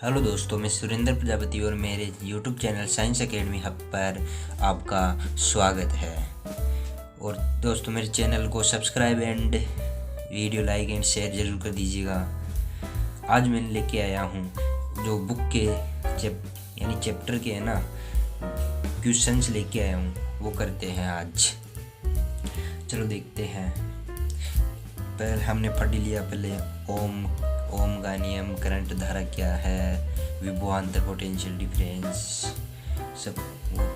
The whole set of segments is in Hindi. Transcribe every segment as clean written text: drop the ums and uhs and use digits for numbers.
हेलो दोस्तों, मैं सुरेंद्र प्रजापति और मेरे YouTube channel science academy hub पर आपका स्वागत है। और दोस्तों, मेरे चैनल को subscribe and video like and share ज़रूर कर दीजिएगा। आज मैंने लेके आया हूँ जो बुक के चैप्टर के है ना क्वेश्चंस लेके आया हूँ, वो करते हैं आज। चलो देखते हैं। पहले हमने पढ़ लिया ओम का नियम, करंट धारा क्या है, विभवांतर, पोटेंशियल डिफरेंस, सब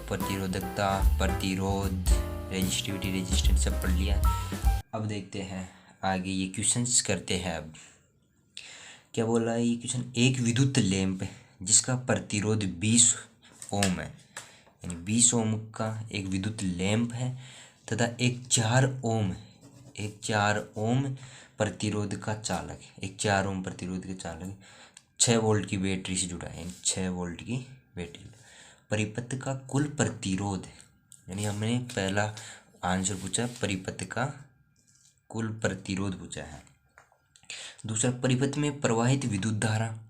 प्रतिरोधकता, प्रतिरोध, रेजिस्टेंस सब पढ़ लिया। अब देखते हैं आगे, ये क्वेश्चंस करते हैं। अब क्या बोला है ये क्वेश्चन? एक विद्युत लैंप जिसका प्रतिरोध 20 ओम है, यानी 20 ओम का एक विद्युत लैंप है तथा एक 4 ओम प्रतिरोध का चालक है। एक 4 ओम प्रतिरोध के चालक 6 वोल्ट की बैटरी से जुड़ा है, यानी 6 वोल्ट की बैटरी। परिपथ का कुल प्रतिरोध, यानी हमने पहला आंसर पूछा परिपथ का कुल प्रतिरोध पूछा है। दूसरा, परिपथ में प्रवाहित विद्युत धारा।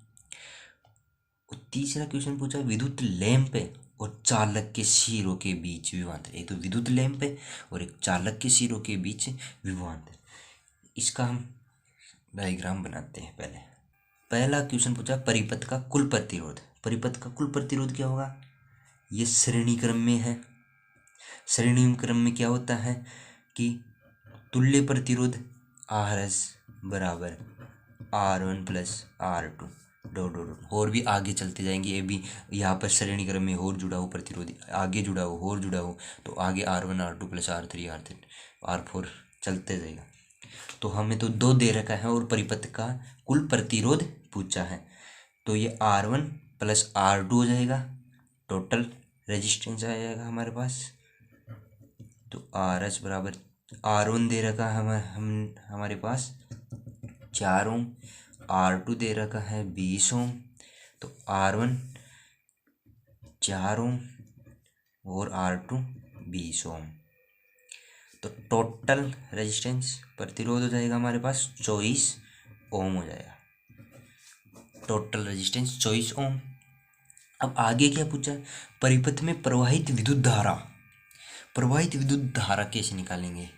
और तीसरा क्वेश्चन पूछा विद्युत लैंप और चालक के सिरों के बीच विभवांतर। एक तो विद्युत लैंप है और एक चालक के सिरों के बीच विभवांतर। इसका हम डायग्राम बनाते हैं। पहला क्वेश्चन पूछा परिपथ का कुल प्रतिरोध। परिपथ का कुल प्रतिरोध क्या होगा? ये श्रेणी क्रम में है। श्रेणी क्रम में क्या होता है कि तुल्य प्रतिरोध RS बराबर R1 प्लस R2 डॉट और भी आगे चलते जाएंगे। ये भी यहाँ पर श्रेणी क्रम में और जुड़ा हो प्रतिरोध, आगे जुड़ा हो और जुड़ा हो तो आगे R1 R2 plus R3 R4 चलते जाएगा। तो हमें तो 2 दे रखा है और परिपथ का कुल प्रतिरोध पूछा है, तो ये R1 प्लस R2 हो जाएगा। टोटल रेजिस्टेंस आ जाएगा हमारे पास। तो RS बराबर R1 दे रखा है हमारे पास 4 ओम, R2 दे रखा है 20 ओम। तो R1 4 ओम और R2 20 ओम। तो टोटल रेजिस्टेंस प्रतिरोध हो जाएगा हमारे पास 24 ओम हो जाएगा। टोटल रेजिस्टेंस 24 ओम। अब आगे क्या पूछा? परिपथ में प्रवाहित विद्युत धारा। प्रवाहित विद्युत धारा कैसे निकालेंगे?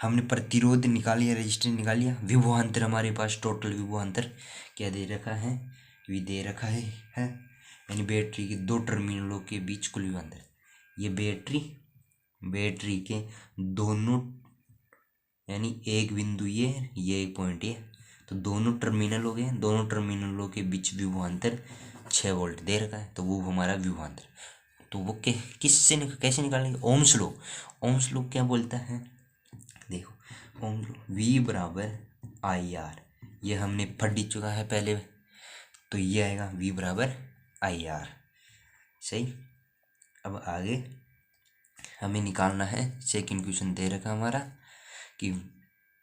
हमने प्रतिरोध निकाल लिया, रेजिस्टेंस निकाल लिया, विभवांतर हमारे पास टोटल विभवांतर क्या दे रखा है? वी दे रखा है यानी बैटरी के 2 टर्मिनलों के बीच कुल विभवांतर। ये बैटरी के दोनों, यानी एक बिंदु ये एक पॉइंट ये, तो दोनों टर्मिनल हो गए। दोनों टर्मिनलों के बीच विभवांतर 6 वोल्ट दे रखा है, तो वो हमारा विभवांतर। तो वो कैसे निकालेंगे? Ohm's law. ओम्स लॉ क्या बोलता है? देखो, ओम्स लॉ V बराबर IR, ये हमने पढ़ ही चुका है पहले, तो ये आएगा V बराबर IR। सही। अब आगे हमें निकालना है, सेकंड क्वेश्चन दे रखा हमारा कि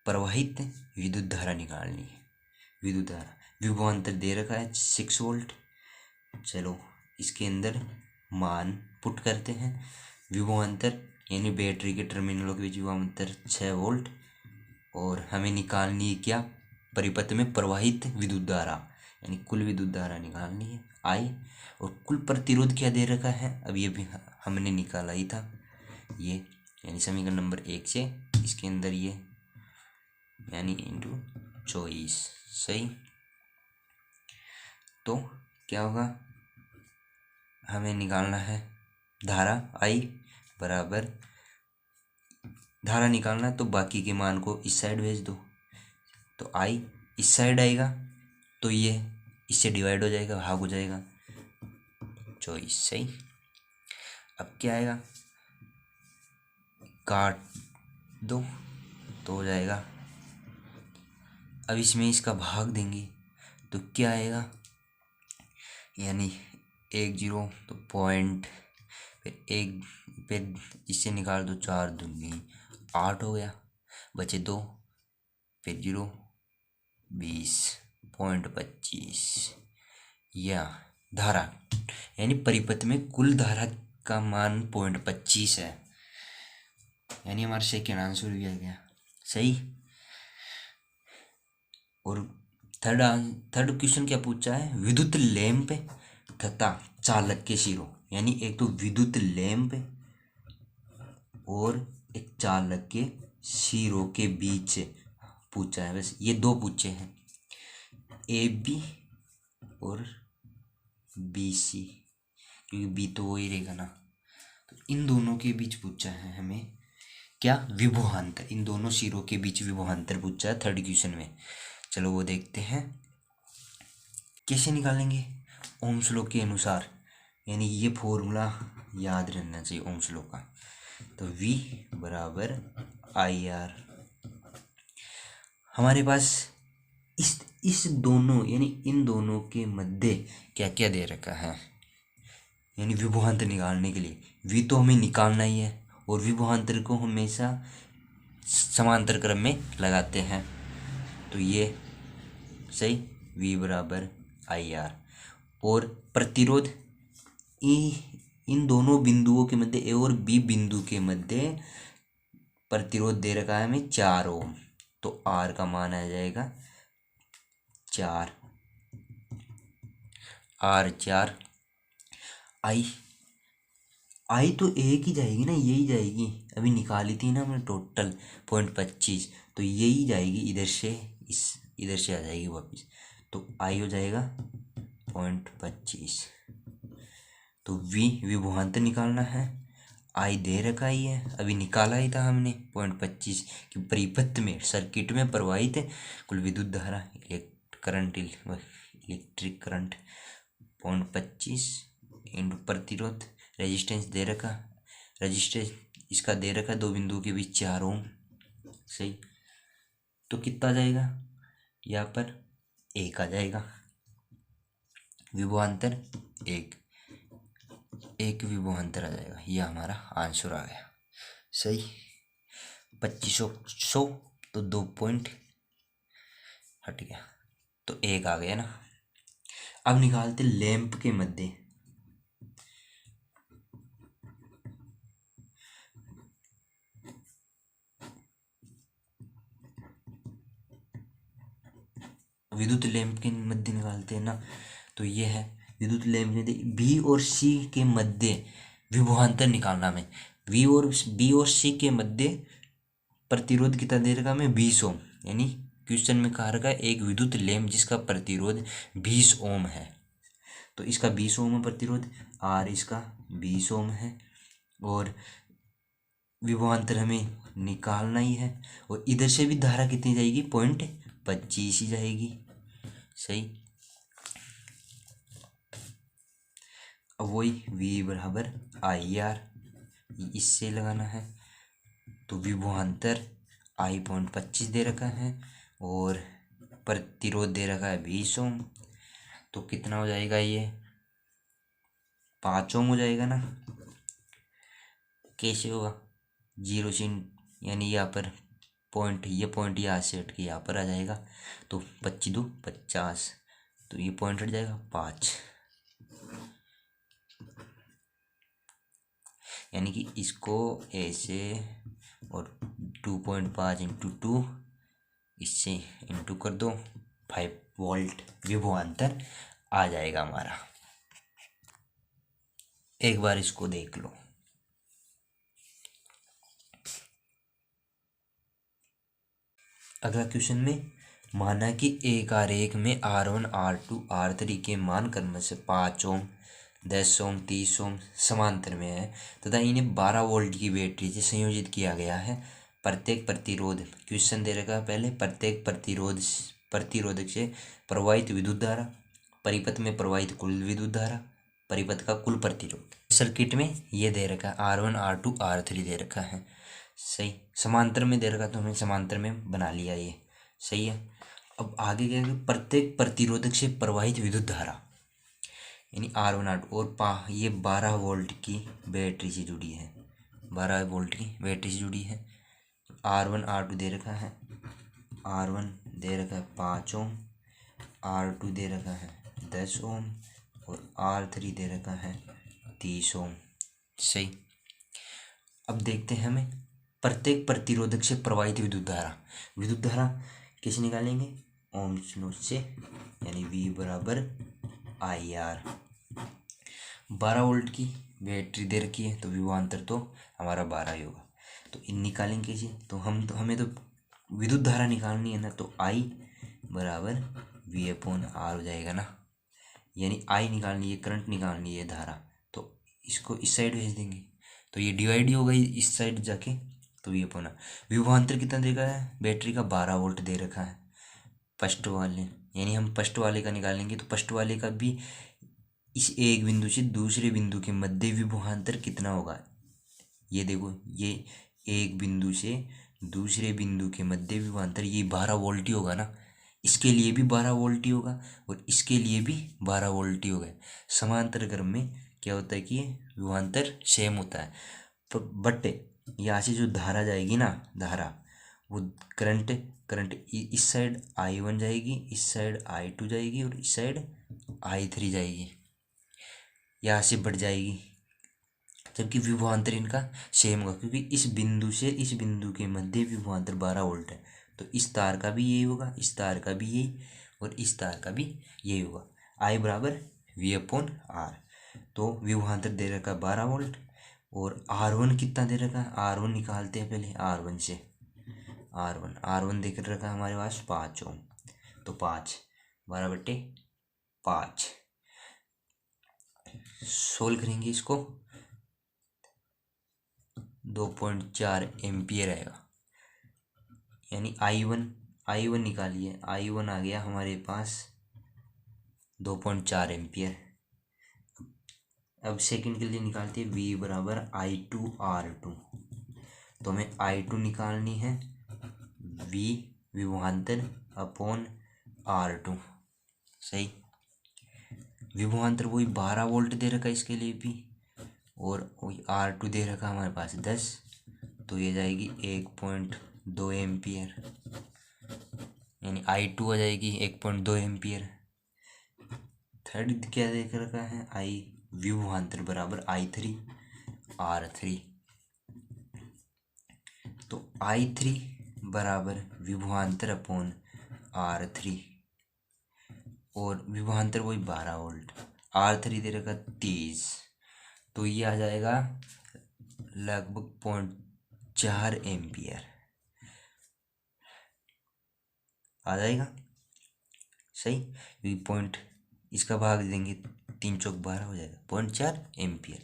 प्रवाहित विद्युत धारा निकालनी है। विद्युत धारा विभवांतर दे रखा है 6 वोल्ट। चलो इसके अंदर मान पुट करते हैं। विभवांतर यानी बैटरी के टर्मिनलों के बीच विभवांतर 6 वोल्ट, और हमें निकालनी है क्या? परिपथ में प्रवाहित विद्युत धारा, यानी कुल विद्युत धारा निकालनी है I। और कुल प्रतिरोध क्या दे रखा है? अब ये भी हमने निकाला ही था, ये यानी समीकरण नंबर 1 से इसके अंदर ये यानी इंटू 24। सही। तो क्या होगा? हमें निकालना है धारा I बराबर, धारा निकालना है तो बाकी के मान को इस साइड भेज दो। तो I इस साइड आएगा तो ये इससे डिवाइड हो जाएगा, भाग हो जाएगा 24। सही। अब क्या आएगा? काट दो तो हो जाएगा। अब इसमें इसका भाग देंगे तो क्या आएगा? यानी 1 0 तो पॉइंट, फिर इससे निकाल दो 4 दूनी 8 हो गया, बचे 2, फिर 0 20.25। या धारा यानी परिपथ में कुल धारा का मान 0.25 है, यानी हमारा सेकेंड आंसर भी आ गया। सही। और थर्ड क्वेश्चन क्या पूछा है, विद्युत लैंप तथा चालक के सिरों, यानी एक तो विद्युत लैंप और एक चालक के सिरों के बीच से पूछा है। बस ये दो पूछे हैं, ए बी और बी सी, क्योंकि बी तो वो ही रहेगा ना। तो इन दोनों के बीच पूछा है हमें क्या, विभवांतर, इन दोनों सिरों के बीच विभवांतर पूछा है थर्ड क्वेश्चन में। चलो वो देखते हैं कैसे निकालेंगे, ओम्स लॉ के अनुसार, यानी ये फॉर्मूला याद रहना चाहिए ओम्स लॉ का। तो V बराबर IR, हमारे पास इस दोनों यानी इन दोनों के मध्य क्या क्या दे रखा है, यानी विभवांतर निकालने के लिए V तो हमें निकालना ही है, और विभवांतर को हमेशा समांतर क्रम में लगाते हैं। तो ये सही, V बराबर IR, और प्रतिरोध इन दोनों बिंदुओं के मध्य, ए और बी बिंदु के मध्य प्रतिरोध दे रखा है हमें 4 ओम। तो R का मान आ जाएगा 4, R4। आई तो एक ही जाएगी ना, यही जाएगी, अभी निकाली थी ना हमने टोटल 0.25, तो यही जाएगी इधर से, इधर से आ जाएगी वापस। तो आई हो जाएगा 0.25। तो विभवांतर निकालना है, आई दे रखा ही है, अभी निकाला ही था हमने 0.25 कि परिपथ में सर्किट में प्रवाहित कुल विद्युत धारा इलेक्ट्रिक करंट 0.25 इंटू प्रतिरोध, रेजिस्टेंस दे रखा, रेजिस्टेंस इसका दे रखा दो बिंदुओं के बीच 4 ओम। सही, तो कितना जाएगा यहाँ पर, 1 आ जाएगा, विभवांतर 1 विभवांतर आ जाएगा, ये हमारा आंसर आ गया। सही, 2500 तो 2 पॉइंट हट गया, तो 1 आ गया ना। अब निकालते लैंप के मध्य, विद्युत लैंप के मध्य निकालते हैं ना। तो ये है विद्युत लैंप के बी और सी के मध्य विभवांतर निकालना में, बी और सी के मध्य प्रतिरोध कितना दे रखा हमें 20 ओम, यानी क्वेश्चन में कहा रखा है एक विद्युत लैंप जिसका प्रतिरोध 20 ओम है। तो इसका 20 ओम प्रतिरोध, आर इसका 20 ओम है, और विभवांतर हमें निकालना ही है, और इधर से भी धारा कितनी जाएगी 0.25 ही जाएगी। सही, अब वही V बराबर IR इससे लगाना है। तो विभवांतर I 0.25 दे रखा है और प्रतिरोध दे रखा है 20 ओम, तो कितना हो जाएगा, ये 5 ओम हो जाएगा ना। कैसे होगा, 0 से, यानी यहाँ पर पॉइंट, ये पॉइंट यहाँ से हट के यहाँ पर आ जाएगा, तो 25 2 50, तो ये पॉइंट हट जाएगा 5, यानी कि इसको ऐसे, और 2.5 इंटू 2 इससे इंटू कर दो, 5 वोल्ट विभवांतर आ जाएगा हमारा। एक बार इसको देख लो। अगला क्वेश्चन में माना कि एक आरेख में R1 R2 R3 के मान क्रम से 5 ओम 10 ओम 30 ओम समांतर में है तथा इन्हें 12 वोल्ट की बैटरी से संयोजित किया गया है। प्रत्येक प्रतिरोध, क्वेश्चन दे रखा है पहले, प्रत्येक प्रतिरोधक से प्रवाहित विद्युत धारा, परिपथ में प्रवाहित कुल विद्युत धारा, परिपथ का कुल प्रतिरोध। सर्किट में ये दे रखा है R1 R2 R3 दे रखा है। सही, समांतर में दे रखा तो हमने समांतर में बना लिया, ये सही है। अब आगे क्या है, प्रत्येक प्रतिरोधक से प्रवाहित विद्युत धारा, यानी R1 R2, और ये 12 वोल्ट की बैटरी से जुड़ी है, 12 वोल्ट की बैटरी से जुड़ी है। R1 R2 दे रखा है, R1 दे रखा है 5 ओम, R2 दे रखा है 10 ओम, और R3 दे रखा है 30 ओम। सही, अब देखते हैं हमें प्रत्येक प्रतिरोधक से प्रवाहित विद्युत धारा कैसे निकालेंगे, ओम्स लॉ से, यानी V बराबर IR। 12 वोल्ट की बैटरी दे रखी है तो विभवांतर तो हमारा 12 ही होगा। तो इन निकालेंगे जी, तो हमें तो विद्युत धारा निकालनी है ना, तो I बराबर V/R हो जाएगा ना, यानी I निकालनी है, करंट निकालनी है, धारा, तो इसको इस साइड भेज देंगे तो ये डिवाइड ही होगा इस साइड जाके, तो V/R। विभवांतर कितना दे रखा है बैटरी का, 12 वोल्ट दे रखा है फर्स्ट वाले, यानी हम फर्स्ट वाले का निकालेंगे तो फर्स्ट वाले का भी इस एक बिंदु से दूसरे बिंदु के मध्य विभवांतर कितना होगा, ये देखो, ये एक बिंदु से दूसरे बिंदु के मध्य विभवांतर ये 12 वोल्ट ही होगा ना, इसके लिए भी 12 वोल्ट ही होगा और इसके लिए भी 12 वोल्ट ही होगा। समांतर क्रम में क्या होता है कि विभवांतर सेम होता है, बट यहाँ से जो धारा जाएगी ना, धारा वो करंट इस साइड I1 जाएगी, इस साइड I2 जाएगी और इस साइड I3 जाएगी, यहाँ से बढ़ जाएगी, जबकि विभवांतर इनका सेम होगा, क्योंकि इस बिंदु से इस बिंदु के मध्य विभवांतर 12 वोल्ट है, तो इस तार का भी यही होगा, इस तार का भी यही और इस तार का भी यही होगा। I बराबर V/R। तो विभवांतर दे रखा है 12 वोल्ट और R1 कितना दे रखा है, R1 निकालते हैं पहले, R1 से, R1 देख रखा है हमारे पास 5 ओम, तो 5/12 सोल्व करेंगे इसको, 2.4 एम्पियर आएगा, यानी I1 निकालिए, I1 आ गया हमारे पास 2.4 एम्पियर। अब सेकंड के लिए निकालते हैं V बराबर I2R2, तो हमें I2 निकालनी है, V विभवांतर अपॉन R2, सही। विभवांतर वही 12 वोल्ट दे रखा है इसके लिए भी, और वही R2 दे रखा हमारे पास 10, तो ये जाएगी 1.2 एम्पियर, यानी I2 आ जाएगी 1.2 एम्पियर। थर्ड क्या देख रखा है, I विभवांतर बराबर I3R3, तो I3 बराबर विभवांतर अपॉन R3 और विभवांतर वही 12 वोल्ट, R3 दे रखा 30, तो ये आ जाएगा लगभग 0.4 एम्पियर आ जाएगा, सही, क्योंकि पॉइंट इसका भाग देंगे 3 चौक 12 हो जाएगा 0.4 एम्पियर।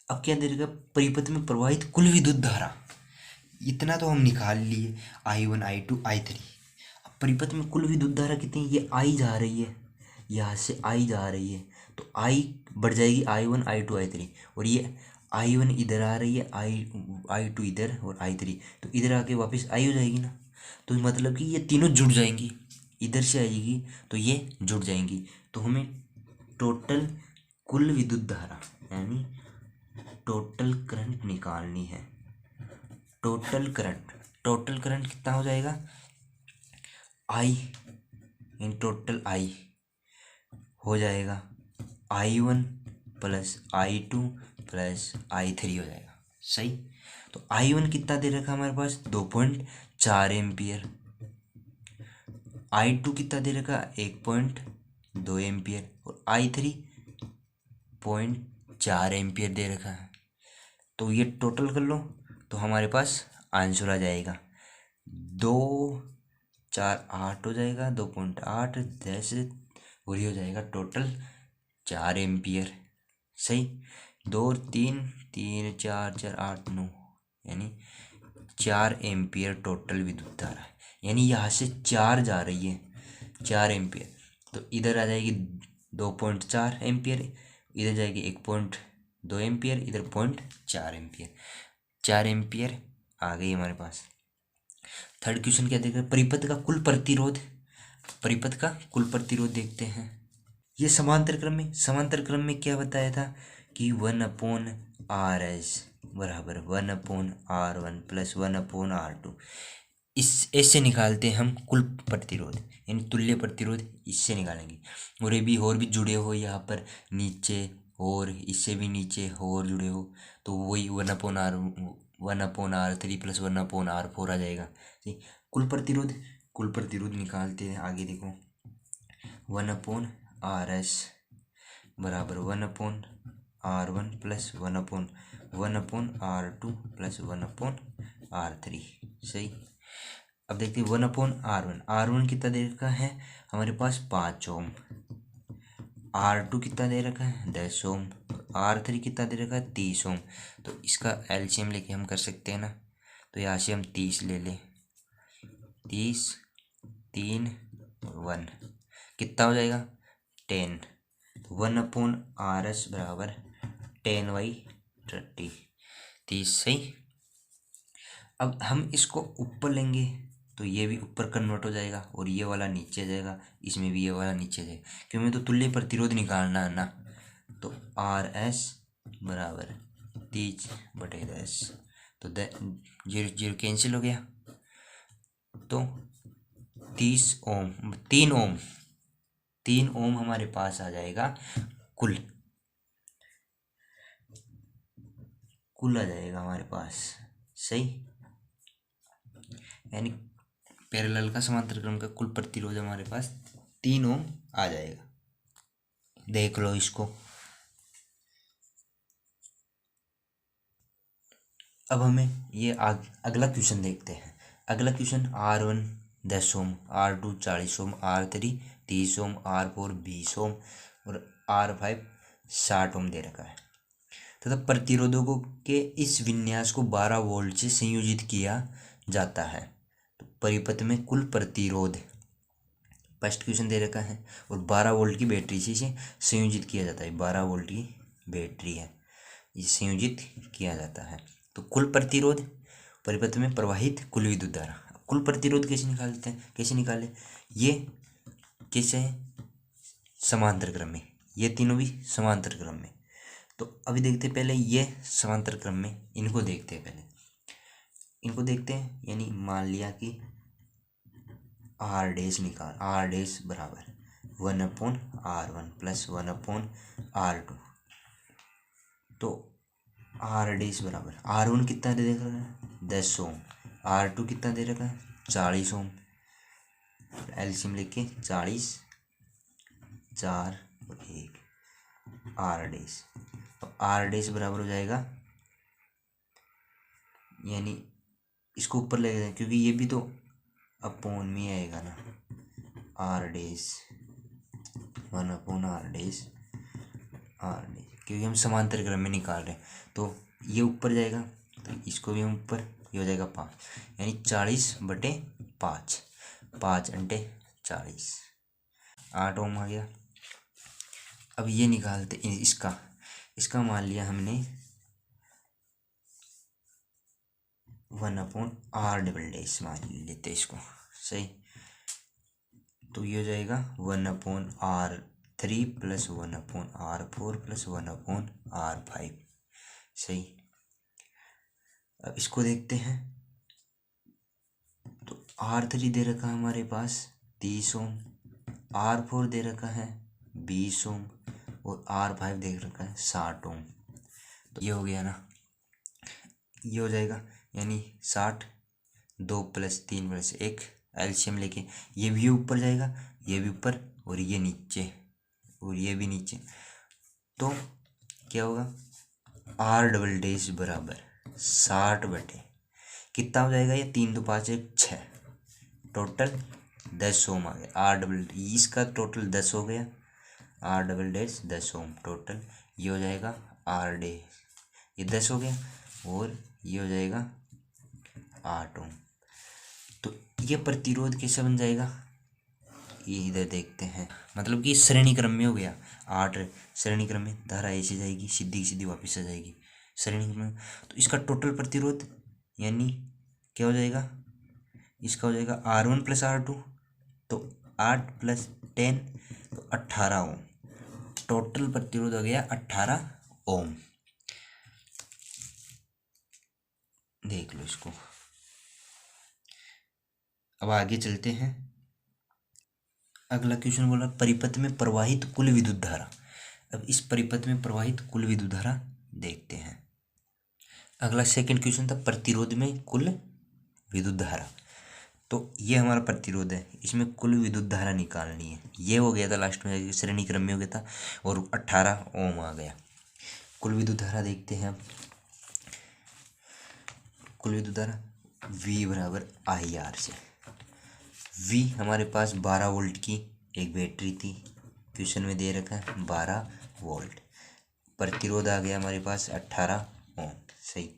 अब क्या दे रखा, परिपथ में प्रवाहित कुल विद्युत धारा, इतना तो हम निकाल लिए, I1 I2 I3। अब परिपथ में कुल विद्युत धारा कितनी, ये I जा रही है, यहाँ से I जा रही है, तो I बढ़ जाएगी I1 I2 I3, और ये I1 इधर आ रही है, I2 इधर और I3, तो इधर आके वापस I हो जाएगी ना, तो मतलब कि ये तीनों जुड़ जाएंगी, इधर से आएगी तो ये जुड़ जाएंगी, तो हमें टोटल कुल विद्युत धारा यानी टोटल करंट निकालनी है। टोटल करंट कितना हो जाएगा, I इन टोटल I हो जाएगा I1 plus I2 plus I3 हो जाएगा, सही। तो I1 कितना दे रखा हमारे पास 2.4 एम्पियर, I2 कितना दे रखा 1.2 एम्पियर और I3 0.4 एम्पियर दे रखा है, तो ये टोटल कर लो तो हमारे पास आंसर आ जाएगा 2×4=8 हो जाएगा, 2.8 10 और ये हो जाएगा टोटल 4 एम्पियर, सही। 2 और 3 3 4 4 8 9 यानी 4 एम्पियर टोटल विद्युत धारा है, यानी यहाँ से 4 जा रही है 4 एम्पियर, तो इधर आ जाएगी 2.4 एम्पियर, इधर जाएगी 1.2 एम्पियर, इधर 0.4 एम्पियर, 4 एम्पियर आ गई हमारे पास। थर्ड क्वेश्चन क्या देख रहे हैं, परिपथ का कुल प्रतिरोध देखते हैं। ये समांतर क्रम में क्या बताया था कि 1/RS बराबर 1/R1 प्लस 1/R2, इससे निकालते हैं हम कुल प्रतिरोध, यानी तुल्य प्रतिरोध इससे निकालेंगे, और भी जुड़े हो यहाँ पर नीचे और इससे भी नीचे और जुड़े हो, तो वही 1/R1 1/R3 प्लस 1/R4 आ जाएगा, ठीक। कुल कुल प्रतिरोध निकालते हैं। आगे देखो 1/RS बराबर 1/R1 plus 1/1/R2 plus 1/R3। सही। अब देखते हैं 1/R1। R1 कितना दे रखा है हमारे पास 5 ओम। R2 कितना दे रखा है 10 ओम। R3 कितना दे रखा है 30 ओम। तो इसका एलसीएम लेके हम कर सकते हैं ना। तो यहाँ से हम 30 ले लें। 30 3 1 कितना हो जाएगा 10। 1/RS बराबर 10/30 30। सही। अब हम इसको ऊपर लेंगे तो ये भी ऊपर कन्वर्ट हो जाएगा और ये वाला नीचे जाएगा, इसमें भी ये वाला नीचे जाएगा, क्योंकि हमें तो तुल्य प्रतिरोध निकालना है ना। तो RS बराबर 30/10। तो 0 0 कैंसिल हो गया। तो 30 ओम 3 ओम हमारे पास आ जाएगा। कुल आ जाएगा हमारे पास। सही। यानी पैरेलल का समांतर क्रम का कुल प्रतिरोध हमारे पास 3 ओम आ जाएगा। देख लो इसको। अब हमें ये अगला क्वेश्चन देखते हैं। अगला क्वेश्चन R1 10 ओम, R2 40 ओम, R3 30 ओम, R4 20 ओम और R5 60 ओम दे रखा है तथा प्रतिरोधकों के इस विन्यास को 12 वोल्ट से संयोजित किया जाता है। तो परिपथ में कुल प्रतिरोध फर्स्ट क्वेश्चन दे रखा है और 12 वोल्ट की बैटरी से इसे संयोजित किया जाता है। 12 वोल्ट की बैटरी है, इसे संयोजित किया जाता है। तो कुल प्रतिरोध परिपथ में प्रवाहित कुल विद्युत धारा। कुल प्रतिरोध कैसे निकालते हैं, कैसे निकाले, ये कैसे है समांतर क्रम में, ये तीनों भी समांतर क्रम में। तो अभी देखते हैं पहले ये समांतर क्रम में, इनको देखते हैं पहले, इनको देखते हैं। यानी मान लिया कि R डैश निकाल, R डैश बराबर 1/R1 प्लस 1/R2। तो R डैश बराबर R1 कितना दे रखा है 10 ओम, R2 कितना दे रखा है 40 ओम। एलसीएम लेके 40 4 और 1 R डैश। तो R डैश बराबर हो जाएगा, यानी इसको ऊपर ले जाए क्योंकि ये भी तो अपॉन में आएगा ना। R dash 1/R dash R dash, क्योंकि हम समांतर क्रम में निकाल रहे हैं तो ये ऊपर जाएगा, तो इसको भी हम ऊपर, ये हो जाएगा 5, यानी 40/5, 5 × 40 8 ओम आ गया। अब ये निकालते इसका मान लिया हमने 1/R डबल डैश मान लेते इसको। सही। तो ये हो जाएगा 1/R3 plus 1/R4 plus 1/R5। सही। अब इसको देखते हैं। तो R3 दे रखा है हमारे पास 30 ओम, R4 दे रखा है 20 ओम और R5 दे रखा है 60 ओम। तो ये हो गया ना, ये हो जाएगा, यानी 60 2 + 3 + 1 एलसीएम लेके ये भी ऊपर जाएगा, ये भी ऊपर और ये नीचे और ये भी नीचे। तो क्या होगा R डबल डैश बराबर 60 कितना हो जाएगा, ये 3 2 5 1 6, टोटल 10 ओम आ गया। R डबल इसका टोटल 10 हो गया, R डबल डैश 10 ओम टोटल। ये हो जाएगा R डैश, ये 10 हो गया और ये हो जाएगा 8 ओम। तो ये प्रतिरोध कैसे बन जाएगा, ये इधर देखते हैं। मतलब कि श्रेणी क्रम में हो गया 8 श्रेणी क्रम में, धारा ऐसे जाएगी सीधी सीधी वापस आ जाएगी श्रेणी क्रम में। तो इसका टोटल प्रतिरोध यानी क्या हो जाएगा, इसका हो जाएगा R1 + R2, तो 8 + 10 तो 18 ओम। टोटल प्रतिरोध हो गया 18 ओम। देख लो इसको। अब आगे चलते हैं। अगला क्वेश्चन बोला परिपथ में प्रवाहित कुल विद्युत धारा। अब इस परिपथ में प्रवाहित कुल विद्युत धारा देखते हैं। अगला सेकंड क्वेश्चन था प्रतिरोध में कुल विद्युत धारा। तो ये हमारा प्रतिरोध है, इसमें कुल विद्युत धारा निकालनी है। ये हो गया था लास्ट में, श्रेणी क्रम में हो गया था, और 18 ओम आ गया। कुल विद्युत धारा देखते हैं अब। कुल विद्युत धारा V बराबर IR से। V हमारे पास 12 वोल्ट की एक बैटरी थी, क्वेश्चन में दे रखा है 12 वोल्ट। प्रतिरोध आ गया हमारे पास 18 ओम। सही।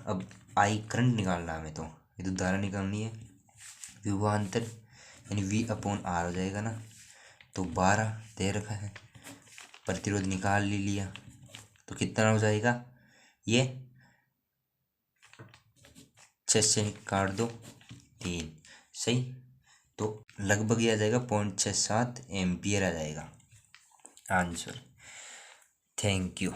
अब I करंट निकालना है हमें, तो विद्युत धारा निकालनी है। विभवांतर यानी V/R हो जाएगा ना, तो 12 दे रखा है, प्रतिरोध निकाल लिया, तो कितना हो जाएगा ये, 6 से काट दो 3। सही। तो लगभग ये आ जाएगा 0.67 एम्पियर आ जाएगा आंसर। Thank you.